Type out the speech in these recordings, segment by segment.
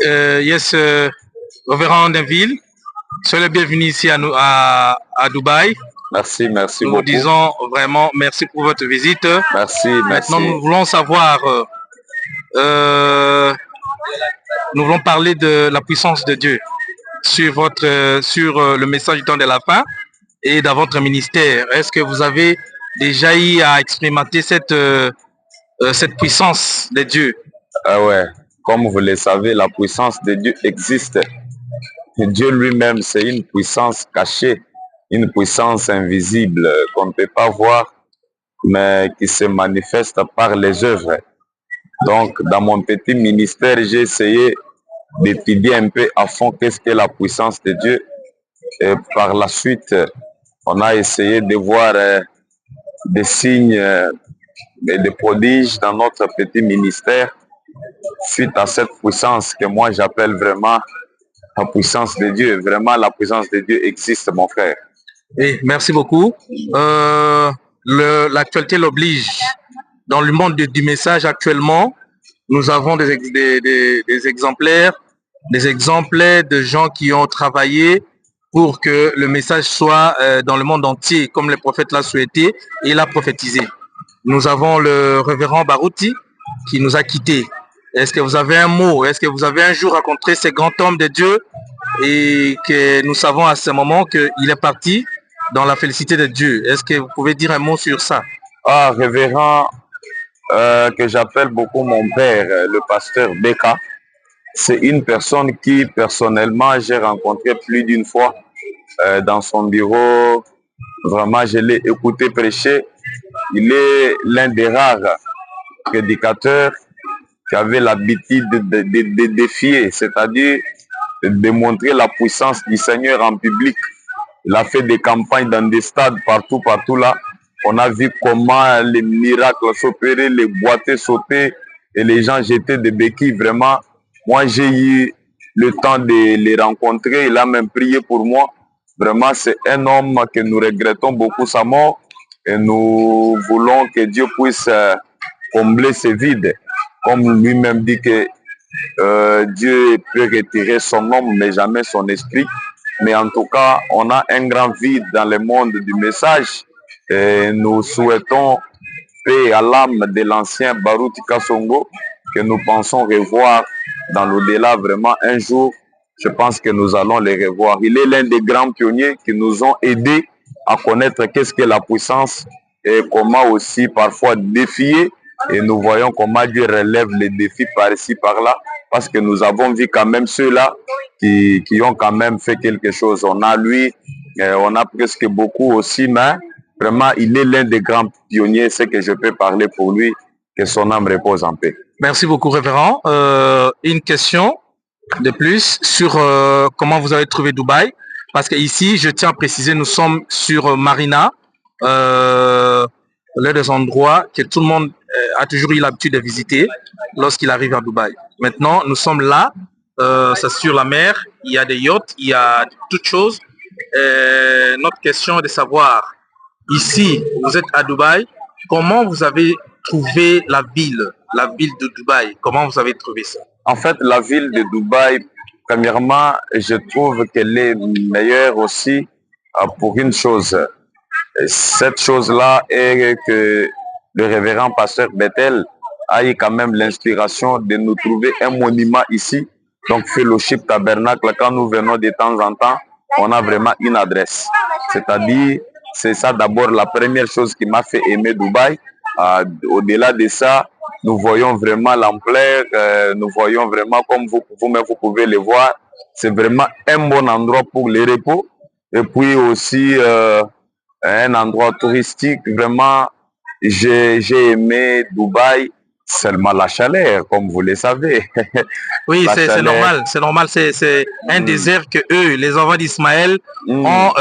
Yes, Reverend Denville, soyez le bienvenu ici à Dubaï. Merci Nous beaucoup. vous disons vraiment merci pour votre visite. Merci. Maintenant, nous voulons savoir, nous voulons parler de la puissance de Dieu sur le message du temps de la fin et dans votre ministère. Est-ce que vous avez déjà eu à expérimenter cette puissance de Dieu? Ah ouais, comme vous le savez, la puissance de Dieu existe. Dieu lui-même, c'est une puissance cachée, une puissance invisible qu'on ne peut pas voir, mais qui se manifeste par les œuvres. Donc, dans mon petit ministère, j'ai essayé d'étudier un peu à fond qu'est-ce que la puissance de Dieu. Et par la suite, on a essayé de voir des signes et des prodiges dans notre petit ministère suite à cette puissance que moi j'appelle vraiment la puissance de Dieu. Vraiment, la puissance de Dieu existe, mon frère. Oui, merci beaucoup. L'actualité l'oblige. Dans le monde du message actuellement, nous avons des exemplaires de gens qui ont travaillé pour que le message soit dans le monde entier, comme le prophète l'a souhaité et l'a prophétisé. Nous avons le révérend Barouti qui nous a quittés. Est-ce que vous avez un mot? Est-ce que vous avez un jour rencontré ces grands hommes de Dieu et que nous savons à ce moment qu'il est parti dans la félicité de Dieu? Est-ce que vous pouvez dire un mot sur ça? Ah, révérend, que j'appelle beaucoup mon père, le pasteur Beka. C'est une personne qui, personnellement, j'ai rencontré plus d'une fois dans son bureau. Vraiment, je l'ai écouté prêcher. Il est l'un des rares prédicateurs qui avait l'habitude de défier, c'est-à-dire de démontrer la puissance du Seigneur en public. Il a fait des campagnes dans des stades partout là. On a vu comment les miracles s'opéraient, les boîtiers sautaient et les gens jetaient des béquilles. Vraiment, moi j'ai eu le temps de les rencontrer. Il a même prié pour moi. Vraiment, c'est un homme que nous regrettons beaucoup sa mort et nous voulons que Dieu puisse combler ce vide. Comme lui-même dit que Dieu peut retirer son homme mais jamais son esprit. Mais en tout cas, on a un grand vide dans le monde du message. Et nous souhaitons paix à l'âme de l'ancien Barouti Kasongo que nous pensons revoir dans l'au-delà. Vraiment, un jour, je pense que nous allons les revoir. Il est l'un des grands pionniers qui nous ont aidés à connaître qu'est-ce que la puissance et comment aussi parfois défier. Et nous voyons comment Dieu relève les défis par ici, par là, parce que nous avons vu quand même ceux-là qui ont quand même fait quelque chose. On a lui, on a presque beaucoup aussi, mais vraiment, il est l'un des grands pionniers, c'est que je peux parler pour lui, que son âme repose en paix. Merci beaucoup, révérend. Une question de plus sur comment vous avez trouvé Dubaï, parce que ici, je tiens à préciser, nous sommes sur Marina, l'un des endroits que tout le monde a toujours eu l'habitude de visiter lorsqu'il arrive à Dubaï. Maintenant, nous sommes là, c'est sur la mer, il y a des yachts, il y a toutes choses. Notre question est de savoir, ici, vous êtes à Dubaï, comment vous avez trouvé la ville de Dubaï? Comment vous avez trouvé ça? En fait, la ville de Dubaï, premièrement, je trouve qu'elle est meilleure aussi pour une chose. Cette chose-là est que le révérend pasteur Bethel a eu quand même l'inspiration de nous trouver un monument ici. Donc, Fellowship Tabernacle, quand nous venons de temps en temps, on a vraiment une adresse. C'est-à-dire, c'est ça d'abord la première chose qui m'a fait aimer Dubaï. Au-delà de ça, nous voyons vraiment l'ampleur, nous voyons vraiment comme vous-même vous pouvez le voir. C'est vraiment un bon endroit pour les repos. Et puis aussi un endroit touristique. Vraiment, j'ai aimé Dubaï. Seulement la chaleur, comme vous le savez. Oui, c'est normal, c'est un désert que eux, les enfants d'Ismaël, ont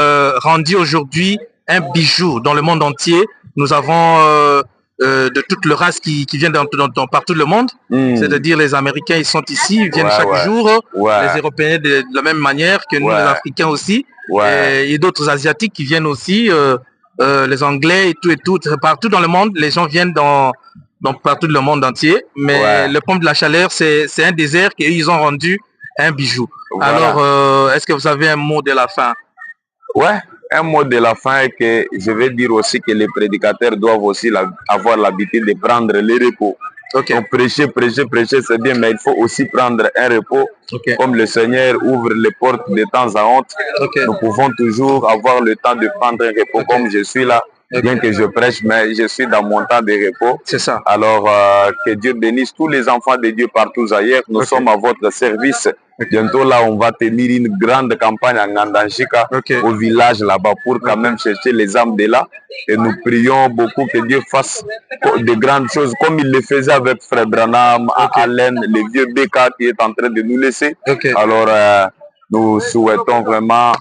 rendu aujourd'hui un bijou dans le monde entier. Nous avons de toute le race qui viennent dans partout le monde, c'est-à-dire les Américains, ils sont ici, ils viennent chaque jour, les Européens de la même manière que nous, les Africains aussi, et d'autres Asiatiques qui viennent aussi, les Anglais et tout, partout dans le monde, les gens viennent donc partout dans le monde entier. Mais le pompe de la chaleur, c'est un désert qu'ils ont rendu un bijou. Voilà. Alors, est-ce que vous avez un mot de la fin? Ouais, un mot de la fin est que je vais dire aussi que les prédicateurs doivent aussi avoir l'habitude de prendre les repos. Okay. Donc prêcher, c'est bien, mais il faut aussi prendre un repos. Okay. Comme le Seigneur ouvre les portes de temps à autre, okay. Nous pouvons toujours avoir le temps de prendre un repos. Comme je suis là. Bien que je prêche, mais je suis dans mon temps de repos. C'est ça. Alors, que Dieu bénisse tous les enfants de Dieu partout ailleurs. Nous sommes à votre service. Bientôt, là, on va tenir une grande campagne en Ngandanjika, au village là-bas, pour quand même chercher les âmes de là. Et nous prions beaucoup que Dieu fasse de grandes choses, comme il le faisait avec Frère Branham, Alain, le vieux Beka qui est en train de nous laisser. Alors, nous souhaitons vraiment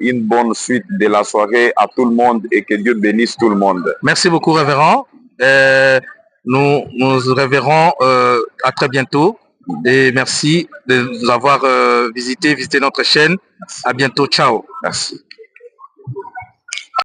une bonne suite de la soirée à tout le monde et que Dieu bénisse tout le monde. Merci beaucoup, révérend. Nous nous reverrons à très bientôt et merci de nous avoir visité notre chaîne. À bientôt. Ciao. Merci.